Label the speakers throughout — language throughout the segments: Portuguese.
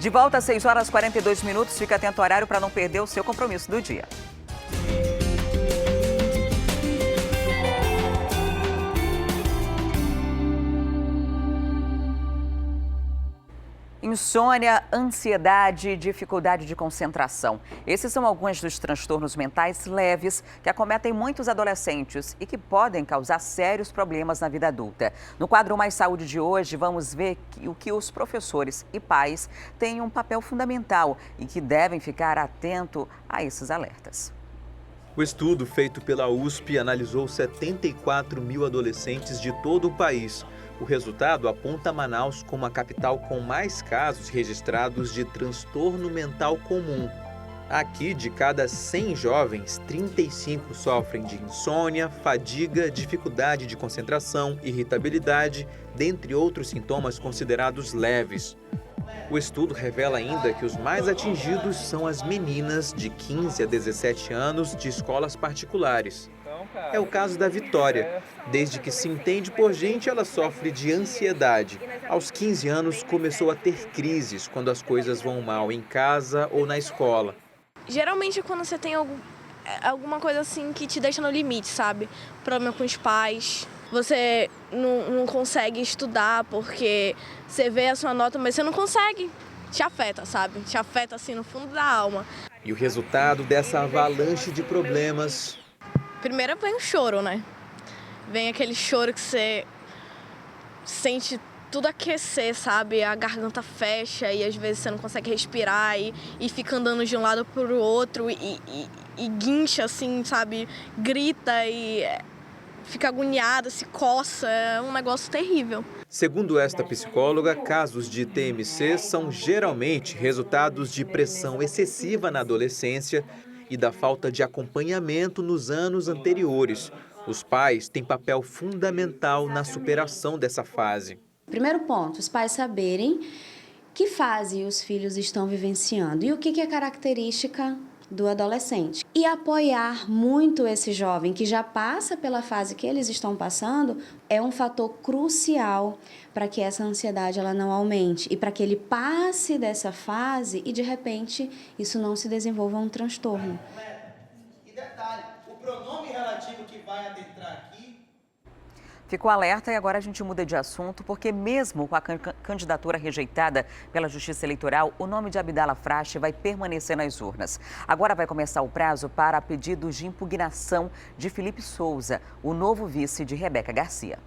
Speaker 1: De volta às 6h42. Fique atento ao horário para não perder o seu compromisso do dia. Insônia, ansiedade, dificuldade de concentração. Esses são alguns dos transtornos mentais leves que acometem muitos adolescentes e que podem causar sérios problemas na vida adulta. No quadro Mais Saúde de hoje, vamos ver o que os professores e pais têm um papel fundamental e que devem ficar atentos a esses alertas.
Speaker 2: O estudo feito pela USP analisou 74 mil adolescentes de todo o país. O resultado aponta Manaus como a capital com mais casos registrados de transtorno mental comum. Aqui, de cada 100 jovens, 35 sofrem de insônia, fadiga, dificuldade de concentração, irritabilidade, dentre outros sintomas considerados leves. O estudo revela ainda que os mais atingidos são as meninas de 15 a 17 anos de escolas particulares. É o caso da Vitória. Desde que se entende por gente, ela sofre de ansiedade. Aos 15 anos, começou a ter crises quando as coisas vão mal em casa ou na escola.
Speaker 3: Geralmente, quando você tem alguma coisa assim que te deixa no limite, sabe? Problema com os pais. Você não consegue estudar porque você vê a sua nota, mas você não consegue. Te afeta, sabe? Te afeta assim no fundo da alma.
Speaker 2: E o resultado dessa avalanche de problemas...
Speaker 3: Primeiro vem o choro, né? Vem aquele choro que você sente tudo aquecer, sabe? A garganta fecha e às vezes você não consegue respirar e fica andando de um lado para o outro e guincha assim, sabe? Grita e fica agoniada, se coça, é um negócio terrível.
Speaker 2: Segundo esta psicóloga, casos de TMC são geralmente resultados de pressão excessiva na adolescência e da falta de acompanhamento nos anos anteriores. Os pais têm papel fundamental na superação dessa fase.
Speaker 4: Primeiro ponto, os pais saberem que fase os filhos estão vivenciando e o que é característica do adolescente. E apoiar muito esse jovem que já passa pela fase que eles estão passando é um fator crucial para que essa ansiedade ela não aumente e para que ele passe dessa fase e de repente isso não se desenvolva um transtorno.
Speaker 5: E detalhe, o pronome relativo que vai adentrar aqui...
Speaker 1: Ficou alerta e agora a gente muda de assunto, porque mesmo com a candidatura rejeitada pela Justiça Eleitoral, o nome de Abdala Frache vai permanecer nas urnas. Agora vai começar o prazo para pedidos de impugnação de Felipe Souza, o novo vice de Rebeca Garcia.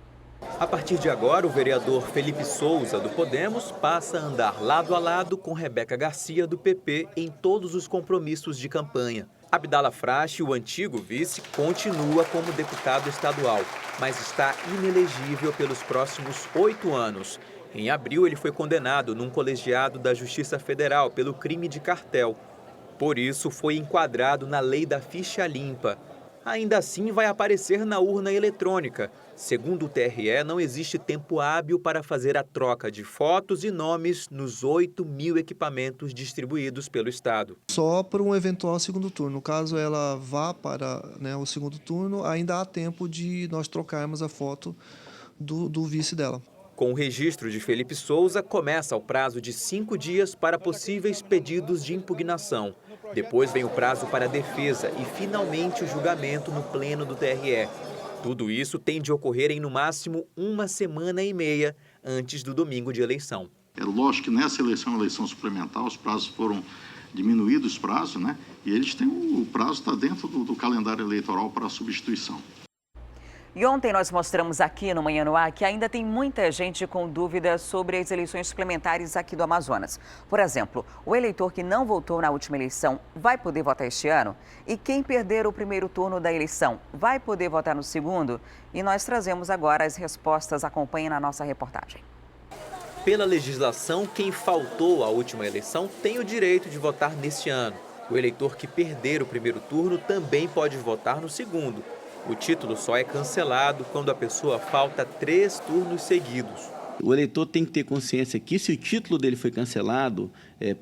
Speaker 2: A partir de agora, o vereador Felipe Souza, do Podemos, passa a andar lado a lado com Rebeca Garcia, do PP, em todos os compromissos de campanha. Abdala Frache, o antigo vice, continua como deputado estadual, mas está inelegível pelos próximos 8 anos. Em abril, ele foi condenado num colegiado da Justiça Federal pelo crime de cartel. Por isso, foi enquadrado na lei da ficha limpa. Ainda assim, vai aparecer na urna eletrônica. Segundo o TRE, não existe tempo hábil para fazer a troca de fotos e nomes nos 8 mil equipamentos distribuídos pelo Estado.
Speaker 6: Só para um eventual segundo turno. Caso ela vá para o segundo turno, ainda há tempo de nós trocarmos a foto do vice dela.
Speaker 2: Com o registro de Felipe Souza, começa o prazo de 5 dias para possíveis pedidos de impugnação. Depois vem o prazo para a defesa e, finalmente, o julgamento no pleno do TRE. Tudo isso tem de ocorrer em, no máximo, 1 semana e meia antes do domingo de eleição.
Speaker 7: É lógico que nessa eleição suplementar, os prazos foram diminuídos, né? E eles têm o prazo está dentro do calendário eleitoral para a substituição.
Speaker 1: E ontem nós mostramos aqui no Manhã no Ar que ainda tem muita gente com dúvidas sobre as eleições suplementares aqui do Amazonas. Por exemplo, o eleitor que não votou na última eleição vai poder votar este ano? E quem perder o primeiro turno da eleição vai poder votar no segundo? E nós trazemos agora as respostas. Acompanhe na nossa reportagem.
Speaker 2: Pela legislação, quem faltou à última eleição tem o direito de votar neste ano. O eleitor que perder o primeiro turno também pode votar no segundo. O título só é cancelado quando a pessoa falta 3 turnos seguidos.
Speaker 8: O eleitor tem que ter consciência que se o título dele foi cancelado,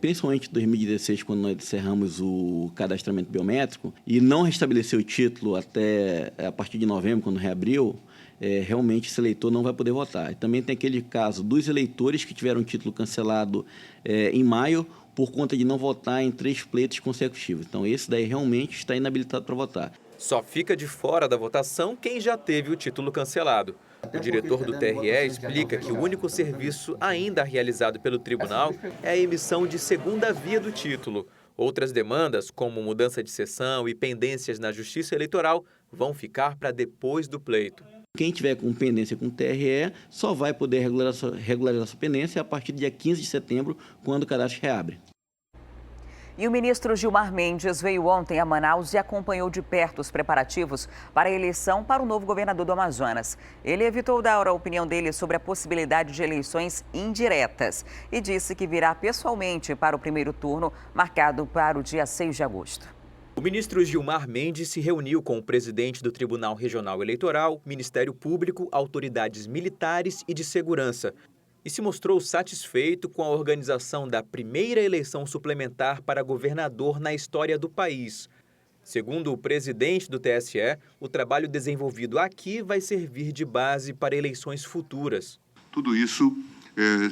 Speaker 8: principalmente em 2016, quando nós encerramos o cadastramento biométrico, e não restabeleceu o título até a partir de novembro, quando reabriu, realmente esse eleitor não vai poder votar. E também tem aquele caso dos eleitores que tiveram o título cancelado em maio por conta de não votar em 3 pleitos consecutivos. Então, esse daí realmente está inabilitado para votar.
Speaker 2: Só fica de fora da votação quem já teve o título cancelado. O diretor do TRE explica que o único serviço ainda realizado pelo tribunal é a emissão de segunda via do título. Outras demandas, como mudança de sessão e pendências na Justiça Eleitoral, vão ficar para depois do pleito.
Speaker 8: Quem tiver com pendência com o TRE só vai poder regularizar sua pendência a partir do dia 15 de setembro, quando o cadastro reabre.
Speaker 1: E o ministro Gilmar Mendes veio ontem a Manaus e acompanhou de perto os preparativos para a eleição para o novo governador do Amazonas. Ele evitou dar a opinião dele sobre a possibilidade de eleições indiretas e disse que virá pessoalmente para o primeiro turno, marcado para o dia 6 de agosto.
Speaker 2: O ministro Gilmar Mendes se reuniu com o presidente do Tribunal Regional Eleitoral, Ministério Público, autoridades militares e de segurança. E se mostrou satisfeito com a organização da primeira eleição suplementar para governador na história do país. Segundo o presidente do TSE, o trabalho desenvolvido aqui vai servir de base para eleições futuras.
Speaker 9: Tudo isso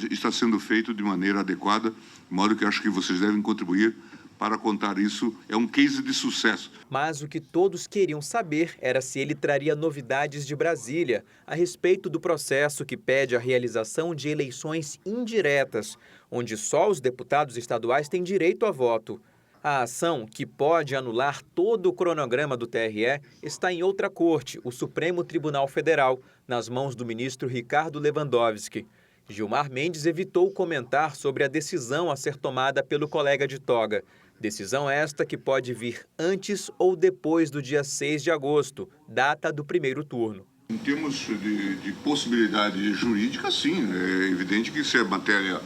Speaker 9: está sendo feito de maneira adequada, de modo que acho que vocês devem contribuir para contar isso. É um case de sucesso.
Speaker 2: Mas o que todos queriam saber era se ele traria novidades de Brasília a respeito do processo que pede a realização de eleições indiretas, onde só os deputados estaduais têm direito a voto. A ação, que pode anular todo o cronograma do TRE, está em outra corte, o Supremo Tribunal Federal, nas mãos do ministro Ricardo Lewandowski. Gilmar Mendes evitou comentar sobre a decisão a ser tomada pelo colega de toga. Decisão esta que pode vir antes ou depois do dia 6 de agosto, data do primeiro turno.
Speaker 9: Em termos de possibilidade jurídica, sim. É evidente que se a matéria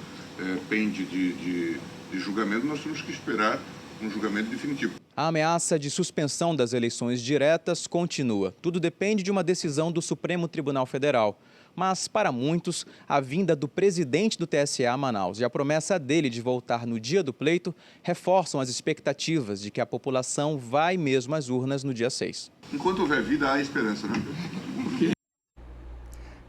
Speaker 9: pende de julgamento, nós temos que esperar um julgamento definitivo.
Speaker 10: A ameaça de suspensão das eleições diretas continua. Tudo depende de uma decisão do Supremo Tribunal Federal. Mas, para muitos, a vinda do presidente do TSE a Manaus e a promessa dele de voltar no dia do pleito reforçam as expectativas de que a população vai mesmo às urnas no dia 6.
Speaker 9: Enquanto houver vida, há esperança, né?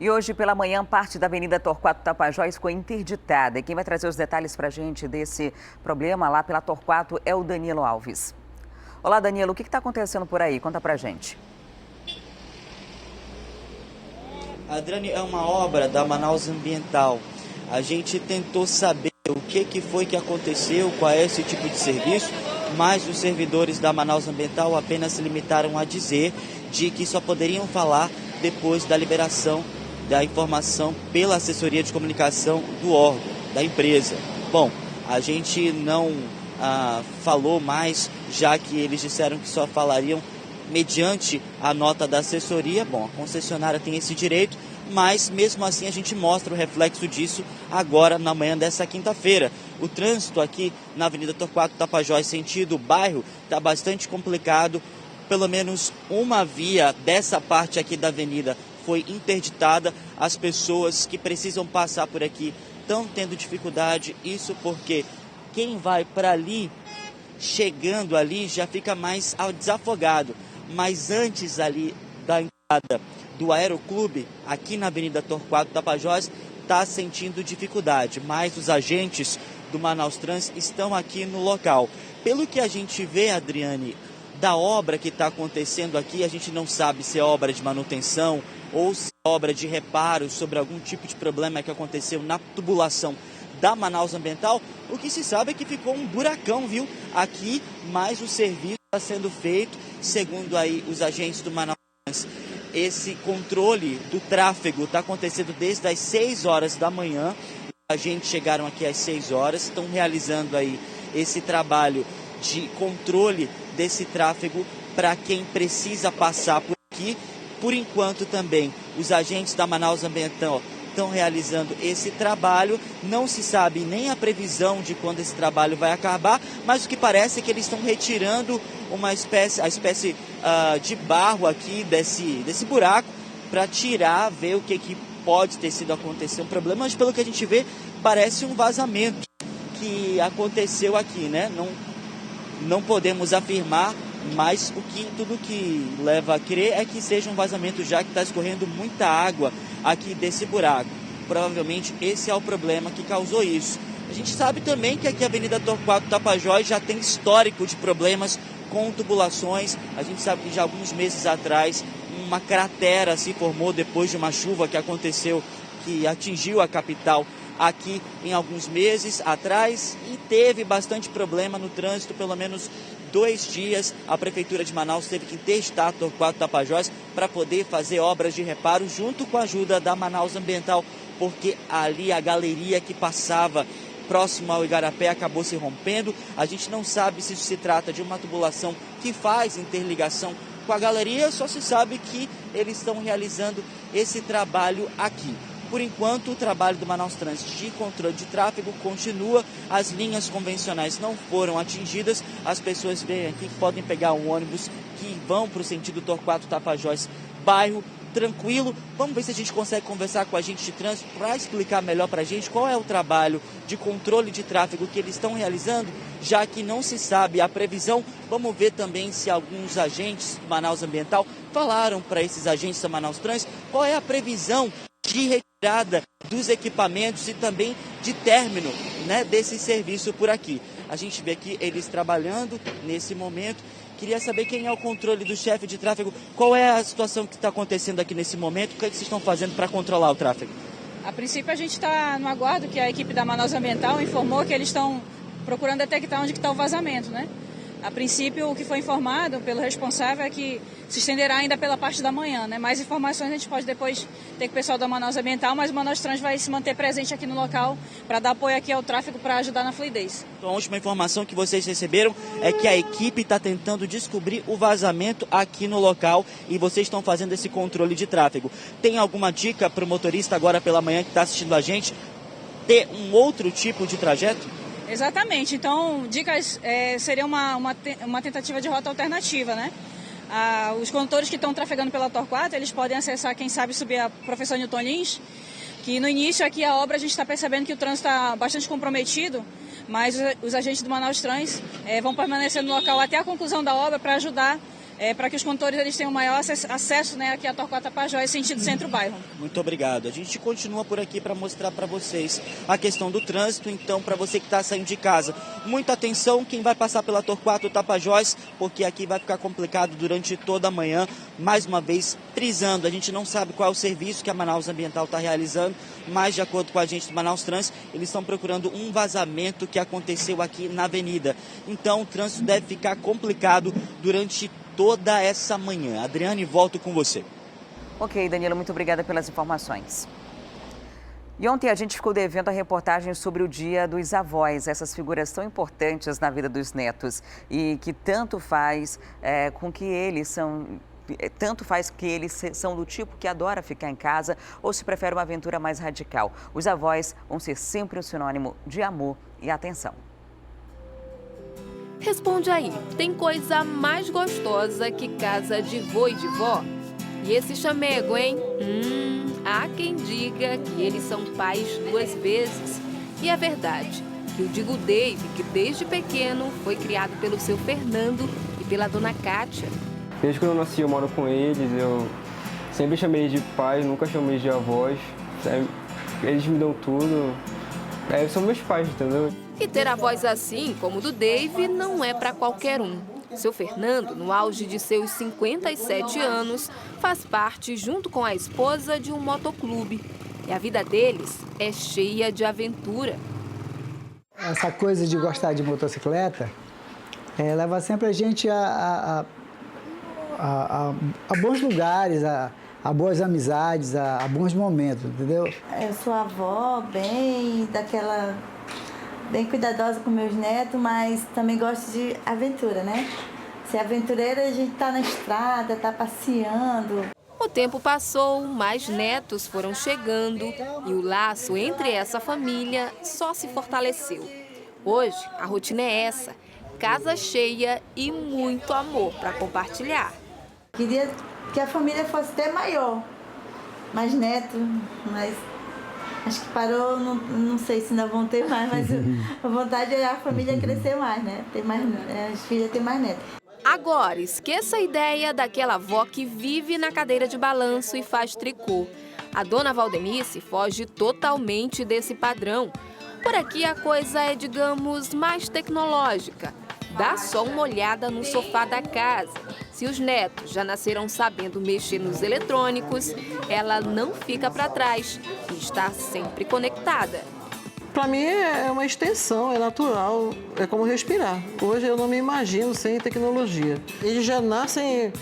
Speaker 1: E hoje pela manhã, parte da Avenida Torquato Tapajós ficou interditada. E quem vai trazer os detalhes para a gente desse problema lá pela Torquato é o Danilo Alves. Olá, Danilo, o que está acontecendo por aí? Conta para a gente.
Speaker 11: Adriane, é uma obra da Manaus Ambiental. A gente tentou saber o que foi que aconteceu, qual é esse tipo de serviço, mas os servidores da Manaus Ambiental apenas se limitaram a dizer de que só poderiam falar depois da liberação da informação pela assessoria de comunicação do órgão, da empresa. Bom, a gente não falou mais, já que eles disseram que só falariam mediante a nota da assessoria. Bom, a concessionária tem esse direito, mas mesmo assim a gente mostra o reflexo disso agora na manhã dessa quinta-feira. O trânsito aqui na Avenida Torquato Tapajós, sentido bairro, está bastante complicado. Pelo menos uma via dessa parte aqui da avenida foi interditada. As pessoas que precisam passar por aqui estão tendo dificuldade, isso porque quem vai para ali, chegando ali, já fica mais desafogado. Mas antes ali da entrada do Aeroclube, aqui na Avenida Torquato Tapajós, está sentindo dificuldade. Mas os agentes do Manaus Trans estão aqui no local. Pelo que a gente vê, Adriane, da obra que está acontecendo aqui, a gente não sabe se é obra de manutenção ou se é obra de reparo sobre algum tipo de problema que aconteceu na tubulação da Manaus Ambiental. O que se sabe é que ficou um buracão, viu? Aqui, mas o serviço está sendo feito, segundo aí os agentes do Manaus. Esse controle do tráfego está acontecendo desde as 6 horas da manhã. Os agentes chegaram aqui às 6 horas, estão realizando aí esse trabalho de controle desse tráfego para quem precisa passar por aqui. Por enquanto também os agentes da Manaus Ambiental estão realizando esse trabalho. Não se sabe nem a previsão de quando esse trabalho vai acabar, mas o que parece é que eles estão retirando a espécie de barro aqui desse buraco para tirar, ver o que pode ter sido acontecer um problema, mas pelo que a gente vê, parece um vazamento que aconteceu aqui, né? Não podemos afirmar mas tudo que leva a crer é que seja um vazamento, já que está escorrendo muita água aqui desse buraco. Provavelmente esse é o problema que causou isso. A gente sabe também que aqui a Avenida Torquato Tapajós já tem histórico de problemas com tubulações. A gente sabe que já alguns meses atrás uma cratera se formou depois de uma chuva que aconteceu, que atingiu a capital aqui em alguns meses atrás e teve bastante problema no trânsito, pelo menos 2 dias. A Prefeitura de Manaus teve que interdtar a Torquato Tapajós para poder fazer obras de reparo junto com a ajuda da Manaus Ambiental, porque ali a galeria que passava próximo ao Igarapé acabou se rompendo. A gente não sabe se se trata de uma tubulação que faz interligação com a galeria, só se sabe que eles estão realizando esse trabalho aqui. Por enquanto, o trabalho do Manaus Trânsito de controle de tráfego continua, as linhas convencionais não foram atingidas, as pessoas veem aqui que podem pegar um ônibus que vão para o sentido Torquato Tapajós, bairro tranquilo. Vamos ver se a gente consegue conversar com a agente de trânsito para explicar melhor para a gente qual é o trabalho de controle de tráfego que eles estão realizando, já que não se sabe a previsão. Vamos ver também se alguns agentes do Manaus Ambiental falaram para esses agentes da Manaus Trânsito qual é a previsão de retirada dos equipamentos e também de término, né, desse serviço por aqui. A gente vê aqui eles trabalhando nesse momento. Queria saber quem é o controle do chefe de tráfego, qual é a situação que está acontecendo aqui nesse momento, o que vocês estão fazendo para controlar o tráfego?
Speaker 12: A princípio a gente está no aguardo, que a equipe da Manaus Ambiental informou que eles estão procurando detectar onde está o vazamento, né? A princípio, o que foi informado pelo responsável é que se estenderá ainda pela parte da manhã, né? Mais informações a gente pode depois ter com o pessoal da Manaus Ambiental, mas o Manaus Trans vai se manter presente aqui no local para dar apoio aqui ao tráfego para ajudar na fluidez.
Speaker 11: Então, a última informação que vocês receberam é que a equipe está tentando descobrir o vazamento aqui no local e vocês estão fazendo esse controle de tráfego. Tem alguma dica para o motorista agora pela manhã que está assistindo a gente ter um outro tipo de trajeto?
Speaker 12: Exatamente. Então, dicas seria uma tentativa de rota alternativa, né? Os condutores que estão trafegando pela Torquato, eles podem acessar, quem sabe, subir a Professor Newton Lins, que no início aqui a obra a gente está percebendo que o trânsito está bastante comprometido, mas os agentes do Manaus Trans vão permanecer no local até a conclusão da obra para ajudar, para que os condutores eles tenham maior acesso, né, aqui a Torquato Tapajós, sentido centro-bairro.
Speaker 11: Muito obrigado. A gente continua por aqui para mostrar para vocês a questão do trânsito. Então, para você que está saindo de casa, muita atenção, quem vai passar pela Torquato Tapajós, porque aqui vai ficar complicado durante toda a manhã. Mais uma vez, frisando, a gente não sabe qual é o serviço que a Manaus Ambiental está realizando, mas de acordo com a gente do Manaus Trans, eles estão procurando um vazamento que aconteceu aqui na avenida. Então, o trânsito deve ficar complicado durante toda essa manhã. Adriane, volto com você.
Speaker 1: Ok, Danilo, muito obrigada pelas informações. E ontem a gente ficou devendo a reportagem sobre o Dia dos Avós, essas figuras tão importantes na vida dos netos e que tanto faz com que eles são... Tanto faz que eles são do tipo que adora ficar em casa ou se prefere uma aventura mais radical. Os avós vão ser sempre um sinônimo de amor e atenção.
Speaker 13: Responde aí, tem coisa mais gostosa que casa de vô e de vó? E esse chamego, hein? Há quem diga que eles são pais 2 vezes. E é verdade, que eu digo Dave, que desde pequeno foi criado pelo seu Fernando e pela dona Kátia.
Speaker 14: Desde quando eu nasci eu moro com eles, eu sempre chamei de pai, nunca chamei de avós. Eles me dão tudo, são meus pais, entendeu?
Speaker 13: E ter avós assim, como o do Dave, não é para qualquer um. Seu Fernando, no auge de seus 57 anos, faz parte, junto com a esposa, de um motoclube. E a vida deles é cheia de aventura.
Speaker 15: Essa coisa de gostar de motocicleta leva sempre a gente a bons lugares, a boas amizades, a bons momentos, entendeu?
Speaker 16: Eu sou avó, bem cuidadosa com meus netos, mas também gosto de aventura, né? Ser aventureira, a gente tá na estrada, tá passeando.
Speaker 13: O tempo passou, mais netos foram chegando e o laço entre essa família só se fortaleceu. Hoje, a rotina é essa, casa cheia e muito amor para compartilhar.
Speaker 16: Queria que a família fosse até maior, mais neto, mas acho que parou, não sei se ainda vão ter mais, mas a vontade é a família crescer mais, né? Ter mais, as filhas ter mais netos.
Speaker 13: Agora, esqueça a ideia daquela avó que vive na cadeira de balanço e faz tricô. A dona Valdenice foge totalmente desse padrão. Por aqui a coisa é, digamos, mais tecnológica. Dá só uma olhada no sofá da casa. Se os netos já nasceram sabendo mexer nos eletrônicos, ela não fica para trás e está sempre conectada.
Speaker 17: Para mim é uma extensão, é natural, é como respirar. Hoje eu não me imagino sem tecnologia. Eles já nascem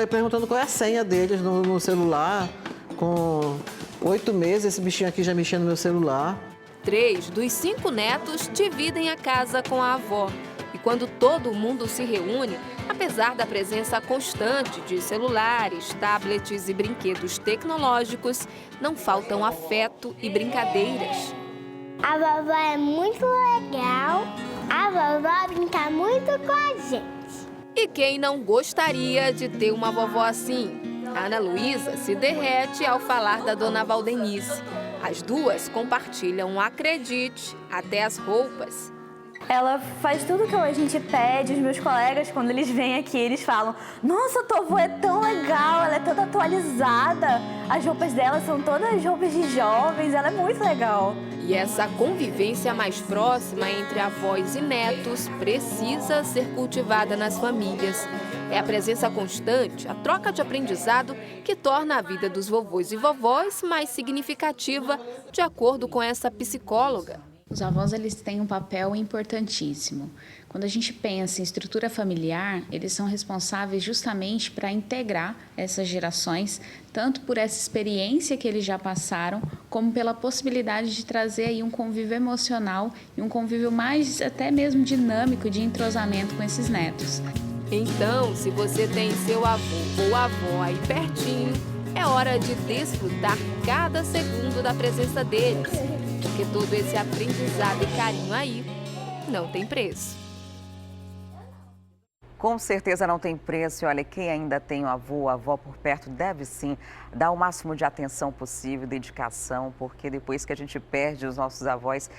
Speaker 17: perguntando qual é a senha deles no celular. Com 8 meses, esse bichinho aqui já mexia no meu celular.
Speaker 13: 3 dos 5 netos dividem a casa com a avó. E quando todo mundo se reúne, apesar da presença constante de celulares, tablets e brinquedos tecnológicos, não faltam afeto e brincadeiras.
Speaker 18: A vovó é muito legal, a vovó brinca muito com a gente.
Speaker 13: E quem não gostaria de ter uma vovó assim? A Ana Luísa se derrete ao falar da dona Valdenice. As duas compartilham, acredite, até as roupas.
Speaker 19: Ela faz tudo que a gente pede, os meus colegas, quando eles vêm aqui, eles falam: nossa, tua avó é tão legal, ela é toda atualizada, as roupas dela são todas roupas de jovens, ela é muito legal.
Speaker 13: E essa convivência mais próxima entre avós e netos precisa ser cultivada nas famílias. É a presença constante, a troca de aprendizado que torna a vida dos vovôs e vovós mais significativa, de acordo com essa psicóloga.
Speaker 20: Os avós, eles têm um papel importantíssimo. Quando a gente pensa em estrutura familiar, eles são responsáveis justamente para integrar essas gerações, tanto por essa experiência que eles já passaram, como pela possibilidade de trazer aí um convívio emocional e um convívio mais até mesmo dinâmico de entrosamento com esses netos.
Speaker 13: Então, se você tem seu avô ou avó aí pertinho, é hora de desfrutar cada segundo da presença deles. Porque todo esse aprendizado e carinho aí não tem preço.
Speaker 1: Com certeza não tem preço. E olha, quem ainda tem o avô ou a avó por perto deve sim dar o máximo de atenção possível, dedicação, porque depois que a gente perde os nossos avós,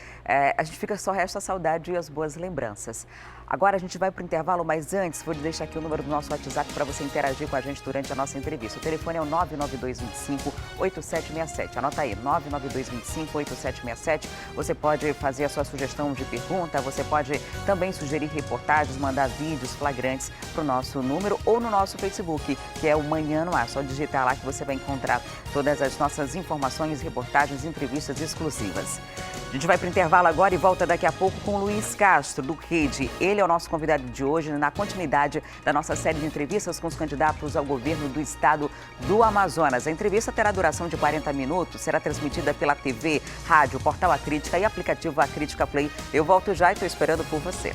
Speaker 1: a gente só resta a saudade e as boas lembranças. Agora a gente vai para o intervalo, mas antes vou deixar aqui o número do nosso WhatsApp para você interagir com a gente durante a nossa entrevista. O telefone é o 99225-8767. Anota aí, 99225-8767. Você pode fazer a sua sugestão de pergunta, você pode também sugerir reportagens, mandar vídeos flagrantes para o nosso número ou no nosso Facebook, que é o Manhã no Ar. Só digitar lá que você vai encontrar todas as nossas informações, reportagens, entrevistas exclusivas. A gente vai para o intervalo agora e volta daqui a pouco com o Luiz Castro, do Rede. Ele é o nosso convidado de hoje, na continuidade da nossa série de entrevistas com os candidatos ao governo do estado do Amazonas. A entrevista terá duração de 40 minutos, será transmitida pela TV, rádio, portal A Crítica e aplicativo A Crítica Play. Eu volto já e estou esperando por você.